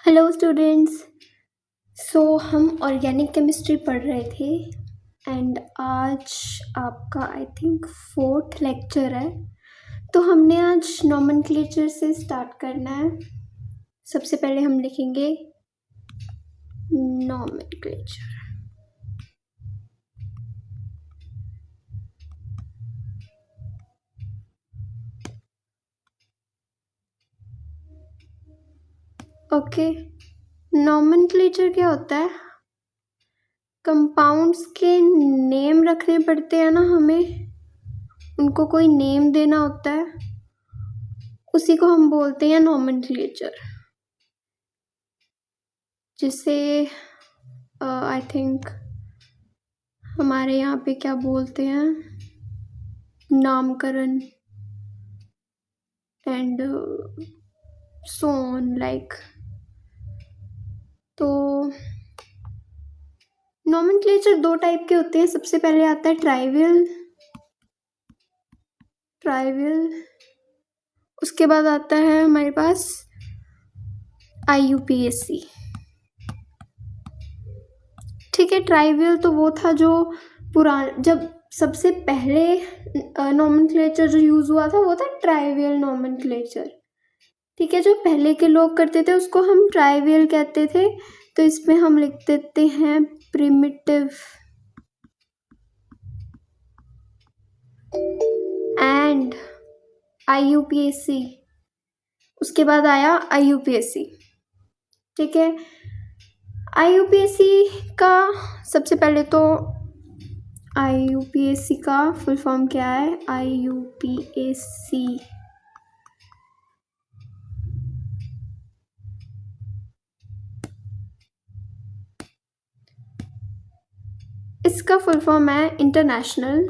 Hello students. हम organic chemistry पढ़ रहे थे एंड आज आपका आई थिंक फोर्थ लेक्चर है। तो हमने आज नॉमेनक्लेचर से स्टार्ट करना है। सबसे पहले हम लिखेंगे नॉमेनक्लेचर। ओके, नॉमेनक्लेचर क्या होता है? कंपाउंड्स के नेम रखने पड़ते हैं ना, हमें उनको कोई नेम देना होता है, उसी को हम बोलते हैं नॉमेनक्लेचर। जिसे आई थिंक हमारे यहाँ पे क्या बोलते हैं, नामकरण एंड सो ऑन लाइक। तो नॉमेनक्लेचर दो टाइप के होते हैं। सबसे पहले आता है ट्राइवियल, उसके बाद आता है हमारे पास IUPAC। ठीक है, ट्राइवियल तो वो था जो जब सबसे पहले नॉमेनक्लेचर जो यूज हुआ था वो था ट्राइवियल नॉमेनक्लेचर। ठीक है, जो पहले के लोग करते थे उसको हम ट्राइवियल कहते थे। तो इसमें हम लिख देते हैं प्रिमिटिव एंड IUPAC। उसके बाद आया IUPAC। ठीक है, IUPAC का सबसे पहले तो IUPAC का फुल फॉर्म क्या है? IUPAC इसका फुल फॉर्म है international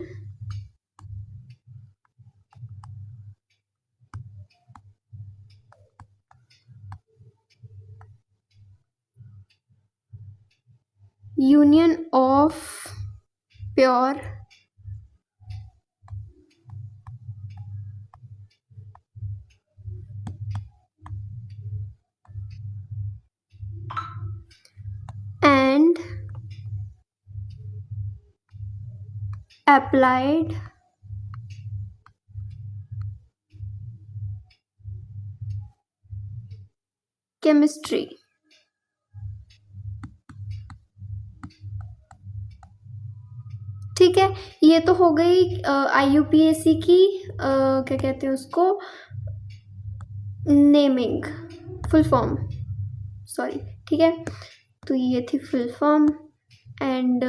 union of pure and applied chemistry. ठीक है, ये तो हो गई IUPAC की क्या कहते हैं उसको, नेमिंग, फुल फॉर्म, सॉरी। ठीक है, तो ये थी full form and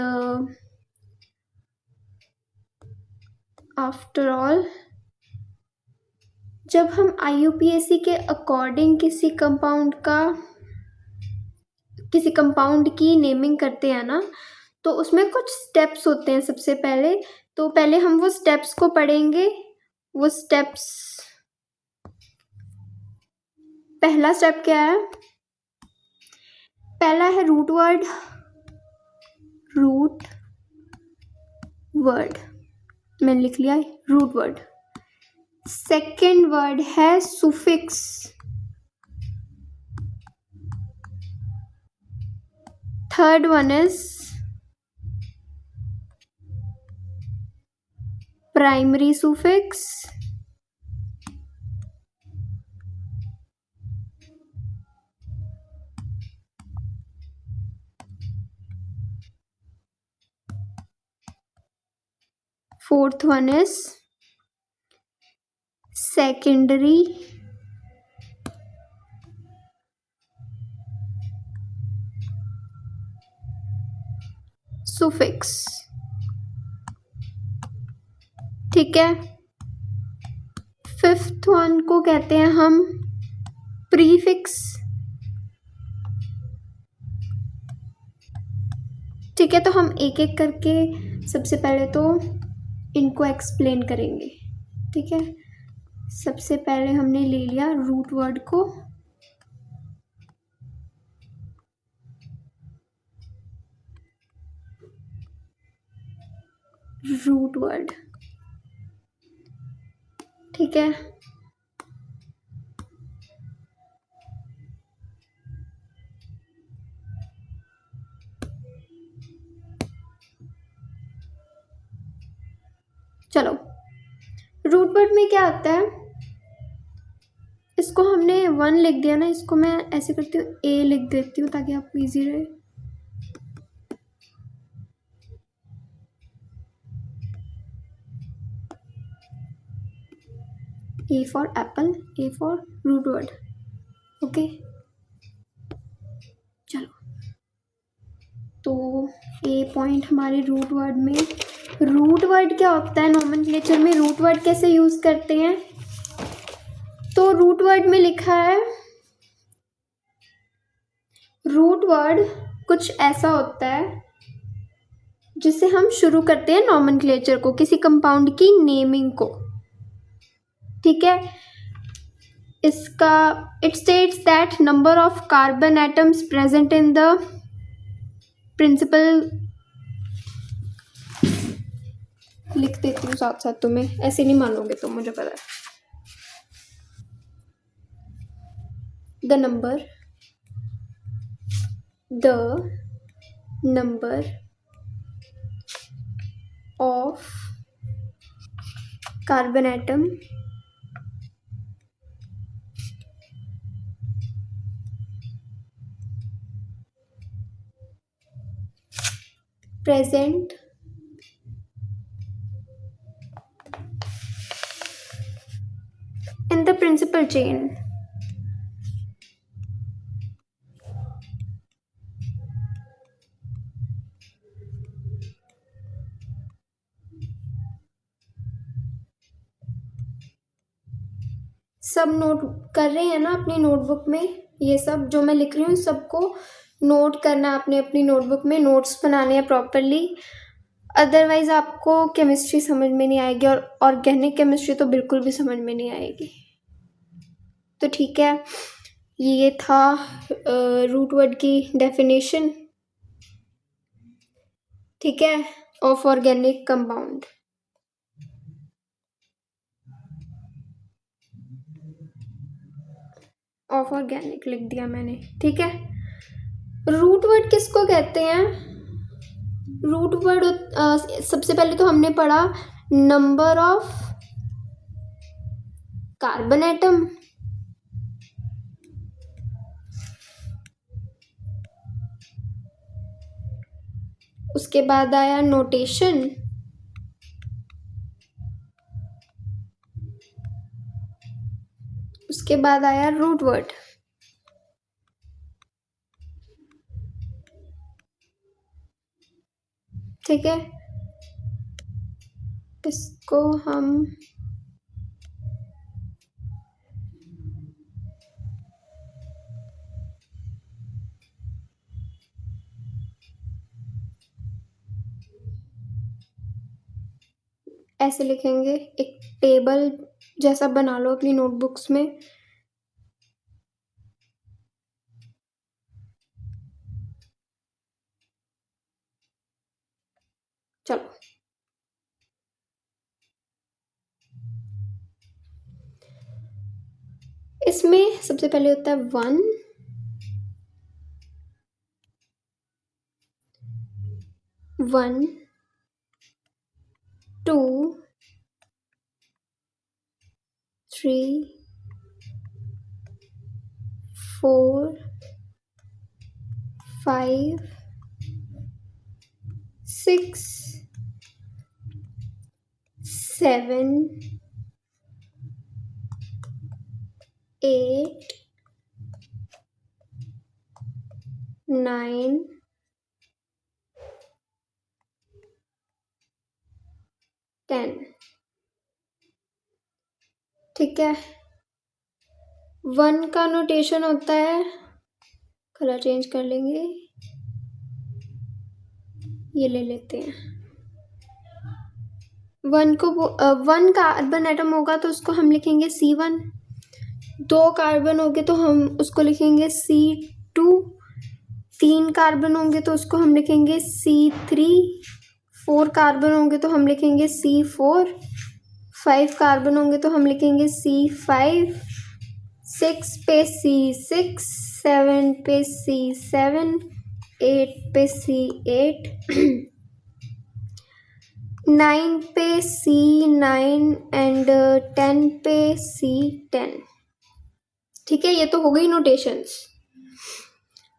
after all जब हम IUPAC के अकॉर्डिंग किसी कंपाउंड की नेमिंग करते हैं ना, तो उसमें कुछ स्टेप्स होते हैं। सबसे पहले तो पहले हम वो स्टेप्स को पढ़ेंगे। वो स्टेप्स, पहला स्टेप क्या है? पहला है रूट वर्ड, मैंने लिख लिया रूट वर्ड। सेकेंड वर्ड है suffix. Third one is primary suffix. Fourth one is secondary suffix. ठीक है, फिफ्थ वन को कहते हैं हम प्रीफिक्स। ठीक है, तो हम एक एक करके सबसे पहले तो इनको एक्सप्लेन करेंगे। ठीक है, सबसे पहले हमने ले लिया रूट वर्ड को। रूट वर्ड, ठीक है। इसमें क्या होता है, इसको हमने 1 लिख दिया ना, इसको मैं ऐसे करती हूँ, ए लिख देती हूँ ताकि आपको इजी रहे। A for apple, A for root word. Okay, चलो, तो ए पॉइंट हमारे रूट वर्ड में। रूट वर्ड क्या होता है नोमेनक्लेचर में, रूट वर्ड कैसे यूज करते हैं, तो रूट वर्ड में लिखा है, रूट वर्ड कुछ ऐसा होता है जिससे हम शुरू करते हैं नोमेनक्लेचर को, किसी कंपाउंड की नेमिंग को। ठीक है, इसका it states that number of carbon atoms present in the principal, लिख देती हूँ साथ साथ, तुम्हें ऐसे नहीं मानोगे तुम, मुझे पता है। The number of carbon atom present in the principal chain। सब नोट कर रहे हैं ना अपनी नोटबुक में, ये सब जो मैं लिख रही हूँ सबको नोट करना है अपने अपनी नोटबुक में, नोट्स बनाने हैं प्रॉपरली, अदरवाइज आपको केमिस्ट्री समझ में नहीं आएगी, और ऑर्गेनिक केमिस्ट्री तो बिल्कुल भी समझ में नहीं आएगी। तो ठीक है, ये था रूट वर्ड की डेफिनेशन, ठीक है, of organic compound. Of organic लिख दिया मैंने, ठीक है। रूट वर्ड किसको कहते हैं, रूट वर्ड सबसे पहले तो हमने पढ़ा नंबर ऑफ कार्बन एटम, उसके बाद आया नोटेशन, उसके बाद आया रूट वर्ड। ठीक है, इसको हम ऐसे लिखेंगे, एक टेबल जैसा बना लो अपनी नोटबुक्स में। चलो, इसमें सबसे पहले होता है 1, 2, 3, 4, 5, 6, 7, 8, 9, 10। ठीक है, 1 का नोटेशन होता है, कलर चेंज कर लेंगे, ये ले लेते हैं। 1 को 1 कार्बन एटम होगा तो उसको हम लिखेंगे C1, 2 कार्बन होंगे तो हम उसको लिखेंगे C2, 3 कार्बन होंगे तो उसको हम लिखेंगे C3, 4 कार्बन होंगे तो हम लिखेंगे C4, 5 कार्बन होंगे तो हम लिखेंगे C5, 6 पे C6, 7 पे C7, 8 पे C8, 9 पे C9 एंड 10 पे C10। ठीक है, ये तो हो गई नोटेशंस।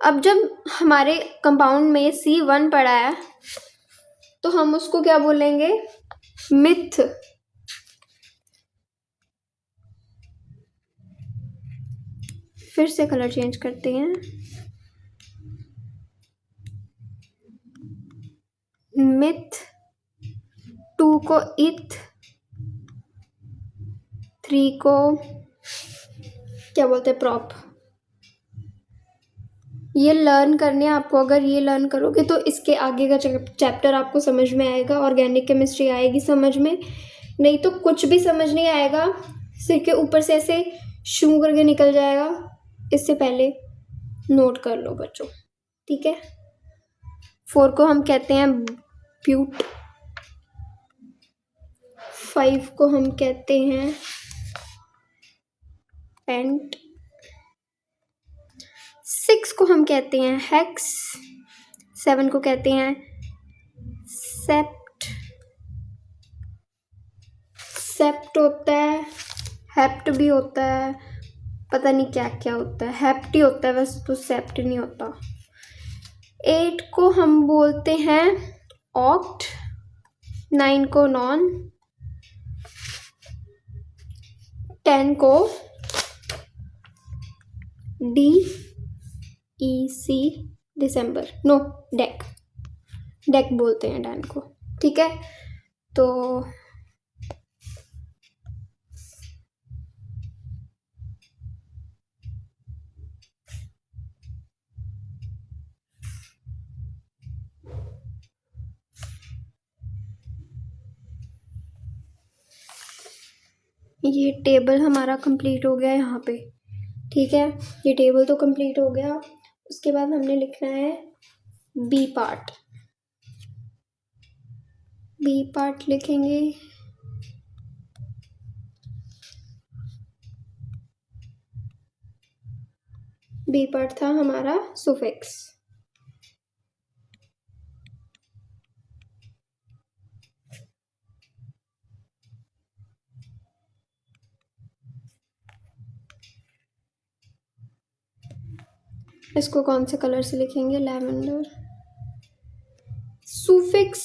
अब जब हमारे कंपाउंड में C1 पड़ा है तो हम उसको क्या बोलेंगे? मिथ। फिर से कलर चेंज करते हैं। मिथ, 2 को इथ, 3 को क्या बोलते हैं? प्रॉप। ये लर्न करने हैं आपको। अगर ये लर्न करोगे तो इसके आगे का चैप्टर आपको समझ में आएगा। ऑर्गेनिक केमिस्ट्री आएगी समझ में, नहीं तो कुछ भी समझ नहीं आएगा। सिर के ऊपर से ऐसे शू करके निकल जाएगा। इससे पहले नोट कर लो बच्चों, ठीक है। 4 को हम कहते हैं ब्यूट, 5 को हम कहते हैं पेंट, 6 को हम कहते हैं हेक्स, 7 को कहते हैं सेप्ट। सेप्ट होता है, हेप्ट भी होता है, पता नहीं क्या क्या होता है। हेप्ट ही होता है वैसे तो, सेप्ट नहीं होता। 8 को हम बोलते हैं ऑक्ट, 9 को नॉन, 10 को DEC दिसंबर, नो डेक, डेक बोलते हैं 10 को, ठीक है। तो ये टेबल हमारा कंप्लीट हो गया यहाँ पे, ठीक है। ये टेबल तो कंप्लीट हो गया। उसके बाद हमने लिखना है बी पार्ट। बी पार्ट लिखेंगे बी पार्ट था हमारा सुफिक्स। इसको कौन से कलर से लिखेंगे? लैवेंडर। सुफिक्स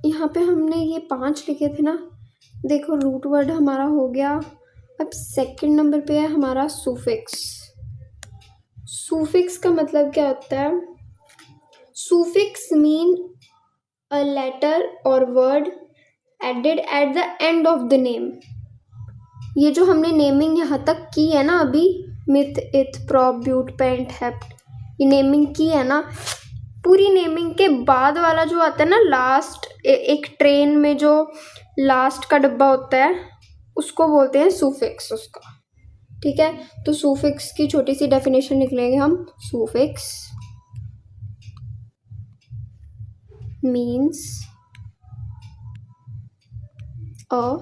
यहाँ पे हमने ये 5 लिखे थे ना, देखो रूट वर्ड हमारा हो गया। अब सेकंड नंबर पे है हमारा सुफिक्स। सुफिक्स का मतलब क्या होता है? सुफिक्स मीन अ लेटर और word added at the end of the name. ये जो हमने नेमिंग यहाँ तक की है ना अभी, मिथ, इथ, प्रॉप, ब्यूट, पेंट, हेप्ट, ये नेमिंग की है ना, पूरी नेमिंग के बाद वाला जो आता है ना लास्ट, एक ट्रेन में जो लास्ट का डब्बा होता है उसको बोलते हैं सुफिक्स उसका, ठीक है। तो सुफिक्स की छोटी सी डेफिनेशन लिख लेंगे हम। सुफिक्स मीन्स अ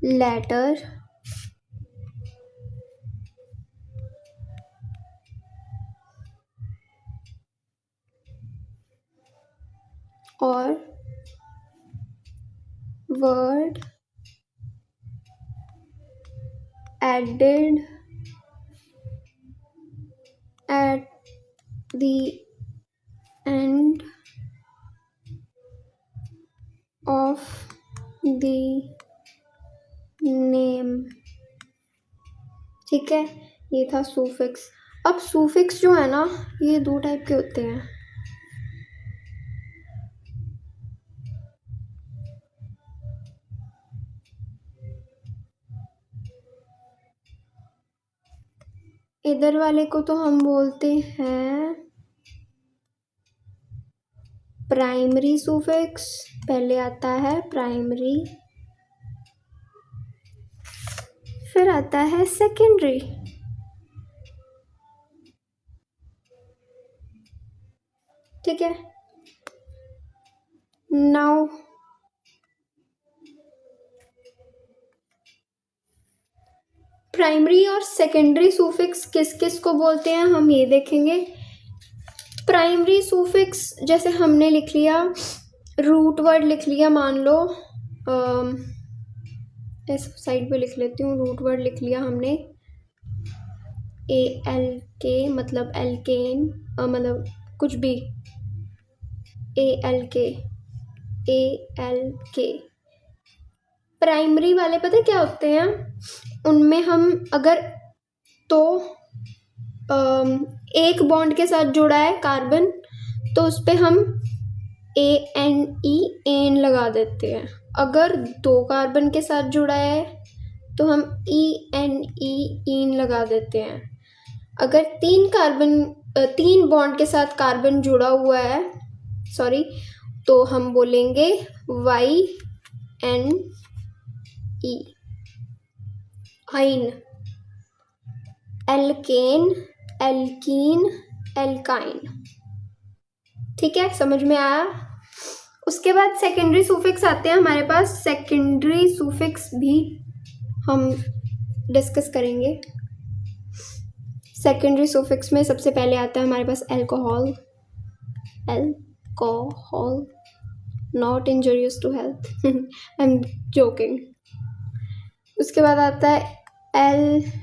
लेटर और word added at the end of the name, ठीक है। ये था सुफिक्स। अब सुफिक्स जो है ना, ये 2 टाइप के होते हैं। इधर वाले को तो हम बोलते हैं प्राइमरी सुफिक्स। पहले आता है प्राइमरी, फिर आता है सेकेंडरी। ठीक है। नाउ प्राइमरी और सेकेंडरी सुफिक्स किस किस को बोलते हैं हम ये देखेंगे। प्राइमरी सुफिक्स जैसे हमने लिख लिया रूट वर्ड लिख लिया, मान लो इस साइड पे लिख लेती हूँ। रूट वर्ड लिख लिया हमने, ALK मतलब एल्केन, मतलब कुछ भी, ALK। प्राइमरी वाले पता क्या होते हैं, उनमें हम अगर तो एक बॉन्ड के साथ जुड़ा है कार्बन तो उस पर हम ANE एन लगा देते हैं। अगर 2 कार्बन के साथ जुड़ा है तो हम ENE ईन लगा देते हैं। अगर 3 बॉन्ड के साथ कार्बन जुड़ा हुआ है, तो हम बोलेंगे YNE yne. Alkane, alkene, alkyne. ठीक है, समझ में आया। उसके बाद सेकेंडरी सुफिक्स आते हैं हमारे पास। सेकेंडरी सुफिक्स भी हम डिस्कस करेंगे। सेकेंडरी सुफिक्स में सबसे पहले आता है हमारे पास alcohol, not injurious to health, I am joking. उसके बाद आता है एल्डिहाइड।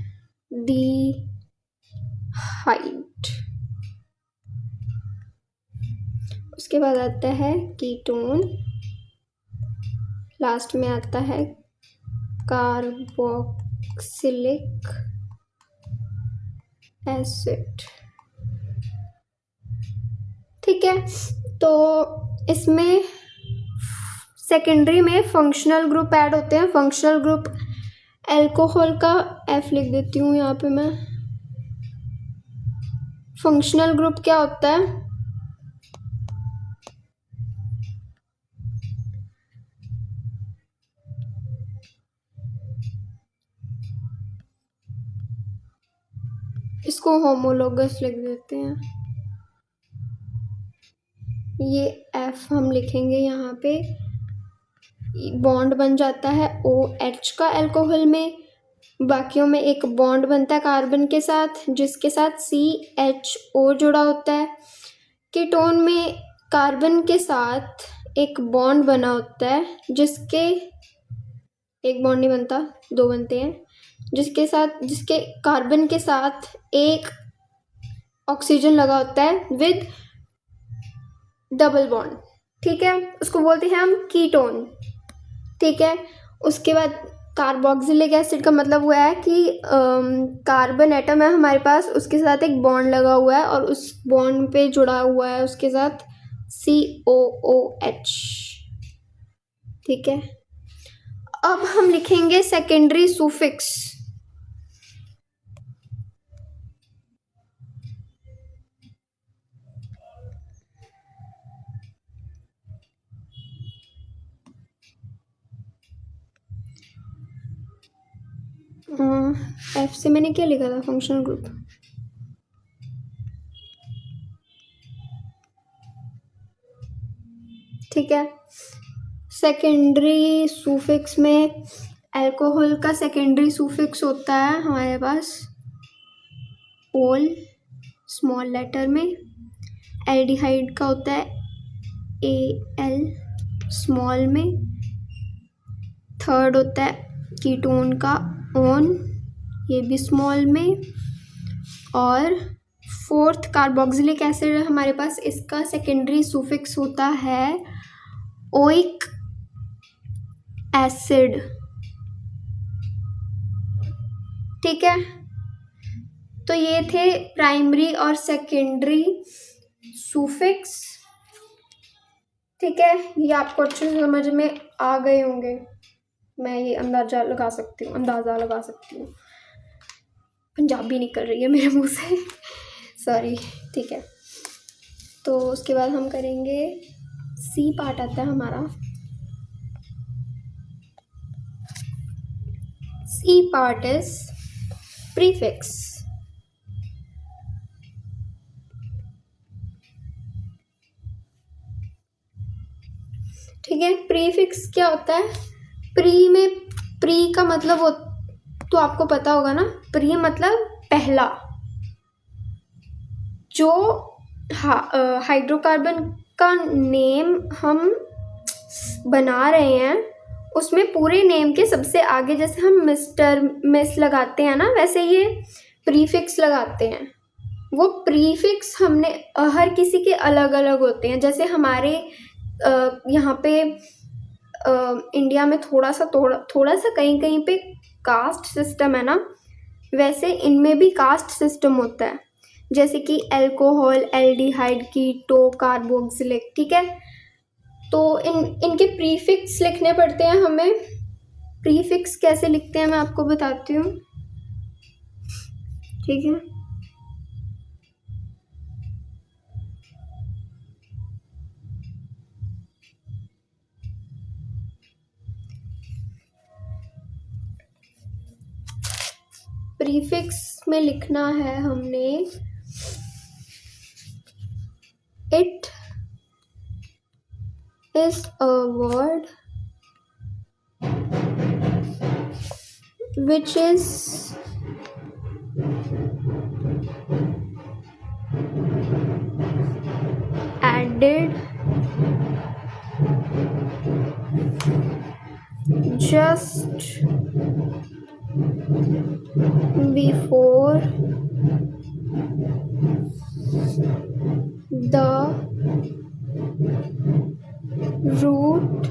उसके बाद आता है कीटोन। लास्ट में आता है कार्बोक्सिलिक एसिड। ठीक है, तो इसमें सेकेंडरी में फंक्शनल ग्रुप ऐड होते हैं। फंक्शनल ग्रुप अल्कोहल का F लिख देती हूँ यहाँ पे मैं। फंक्शनल ग्रुप क्या होता है, इसको होमोलोगस लिख देते हैं। ये F हम लिखेंगे यहाँ पे, बॉन्ड बन जाता है OH का अल्कोहल में। बाकियों में एक बॉन्ड बनता है कार्बन के साथ जिसके साथ CHO जुड़ा होता है। कीटोन में कार्बन के साथ एक बॉन्ड बना होता है जिसके एक बॉन्ड नहीं बनता, 2 बनते हैं, जिसके कार्बन के साथ एक ऑक्सीजन लगा होता है विद डबल बॉन्ड। ठीक है, उसको बोलते हैं हम कीटोन। ठीक है, उसके बाद कार्बोक्सिलिक एसिड का मतलब हुआ है कि कार्बन एटम है हमारे पास, उसके साथ एक बॉन्ड लगा हुआ है और उस बॉन्ड पे जुड़ा हुआ है उसके साथ COOH। ठीक है, अब हम लिखेंगे सेकेंडरी सुफिक्स। F से मैंने क्या लिखा था, फंक्शनल ग्रुप। ठीक है, सेकेंडरी सुफिक्स में अल्कोहल का सेकेंडरी सुफिक्स होता है हमारे पास ओल, स्मॉल लेटर में। एल्डिहाइड का होता है AL, स्मॉल में। थर्ड होता है कीटोन का ओन, ये भी स्मॉल में। और फोर्थ कार्बोक्सिलिक एसिड हमारे पास, इसका सेकेंडरी सुफिक्स होता है ओइक एसिड। ठीक है, तो ये थे प्राइमरी और सेकेंडरी सुफिक्स। ठीक है, ये आपको अच्छे से समझ में आ गए होंगे, मैं ये अंदाज़ा लगा सकती हूँ। पंजाबी निकल रही है मेरे मुंह से, सॉरी। ठीक है, तो उसके बाद हम करेंगे C पार्ट आता है हमारा। C part is prefix. ठीक है, प्रीफिक्स क्या होता है। प्री का मतलब तो आपको पता होगा ना, प्री मतलब पहला। जो हाइड्रोकार्बन का नेम हम बना रहे हैं उसमें पूरे नेम के सबसे आगे जैसे हम मिस्टर मिस लगाते हैं ना, वैसे ये प्रीफिक्स लगाते हैं। वो प्रीफिक्स हमने हर किसी के अलग अलग होते हैं। जैसे हमारे यहाँ पे इंडिया में थोड़ा सा कहीं कहीं पे कास्ट सिस्टम है ना, वैसे इनमें भी कास्ट सिस्टम होता है। जैसे कि अल्कोहल, एल्डिहाइड, कीटो, कार्बोक्सिलिक, ठीक है। तो इनके प्रीफिक्स लिखने पड़ते हैं हमें। प्रीफिक्स कैसे लिखते हैं मैं आपको बताती हूँ, ठीक है। प्रीफिक्स में लिखना है हमने it is a word which is added just before the root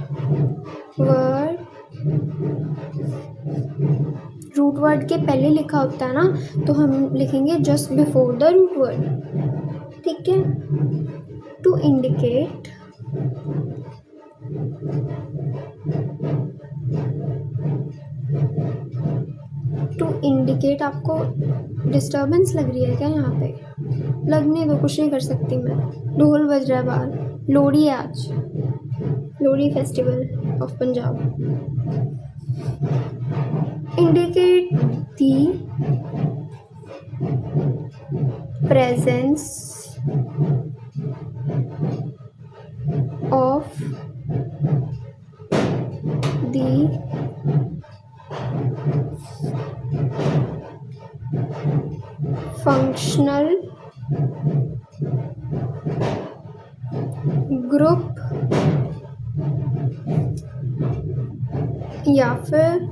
word के पहले लिखा होता है ना, तो हम लिखेंगे just before the root word, ठीक है। टू इंडिकेट आपको डिस्टर्बेंस लग रही है क्या यहाँ पे? लगने दो, कुछ नहीं कर सकती मैं। ढोल बज रहा है बाहर, लोहड़ी है आज, Lohri festival of Punjab. Indicate the presence of the functional group या फिर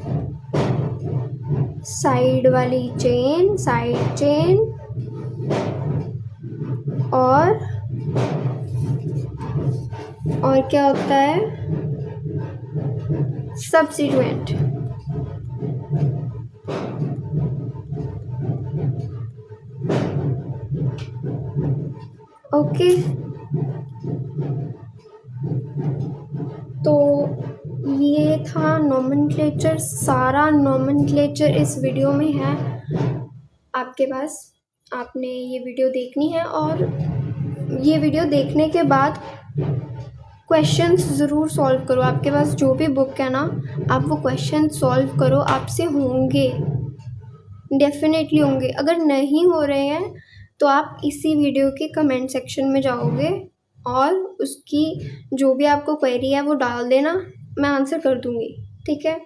साइड वाली चेन, साइड चेन, और क्या होता है, सब्सिट्यूएंट। ओके, तो ये था नॉमेनक्लेचर। सारा नॉमेनक्लेचर इस वीडियो में है आपके पास। आपने ये वीडियो देखनी है और ये वीडियो देखने के बाद क्वेश्चंस ज़रूर सॉल्व करो। आपके पास जो भी बुक है ना, आप वो क्वेश्चन सॉल्व करो। आपसे होंगे, डेफिनेटली होंगे। अगर नहीं हो रहे हैं तो आप इसी वीडियो के कमेंट सेक्शन में जाओगे और उसकी जो भी आपको क्वेरी है वो डाल देना, मैं आंसर कर दूँगी, ठीक है।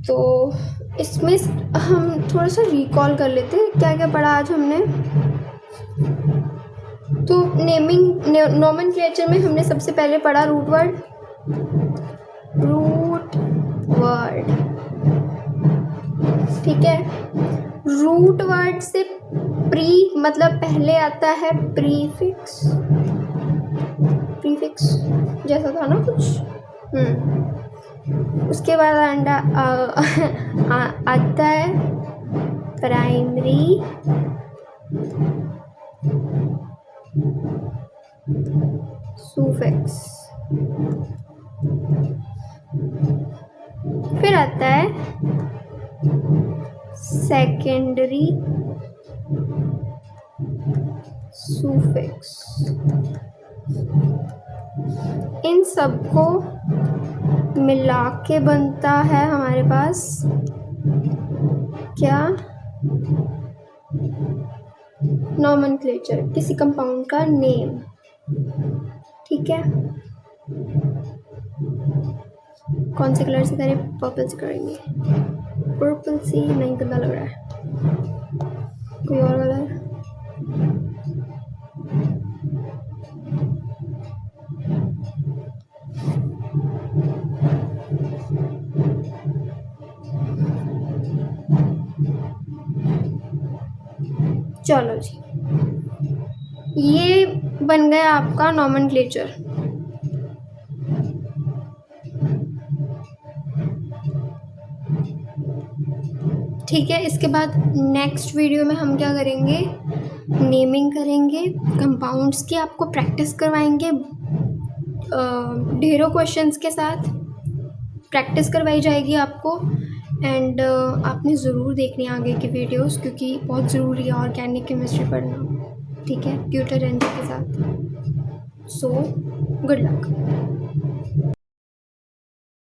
तो इसमें हम थोड़ा सा रिकॉल कर लेते हैं क्या क्या पढ़ा आज हमने। तो नॉमेनक्लेचर में हमने सबसे पहले पढ़ा रूट वर्ड, ठीक है। रूट वर्ड से प्री मतलब पहले आता है प्रीफिक्स जैसा था ना कुछ। उसके बाद आता है प्राइमरी सुफिक्स, फिर आता है सेकेंडरी सुफिक्स। इन सबको मिला के बनता है हमारे पास क्या, नॉमेनक्लेचर, किसी कंपाउंड का नेम, ठीक है। कौन से कलर से करें? पर्पल से करेंगे। पर्पल से नहीं, गंदा लग रहा है, कोई और कलर। चलो जी, ये बन गया आपका नॉमेनक्लेचर। ठीक है, इसके बाद नेक्स्ट वीडियो में हम क्या करेंगे, नेमिंग करेंगे, कंपाउंड्स की आपको प्रैक्टिस करवाएंगे, ढेरों क्वेश्चंस के साथ प्रैक्टिस करवाई जाएगी आपको। एंड आपने ज़रूर देखनी आगे की वीडियोस, क्योंकि बहुत ज़रूरी है ऑर्गेनिक केमिस्ट्री पढ़ना। ठीक है, ट्यूटर एंजल के साथ। So good luck.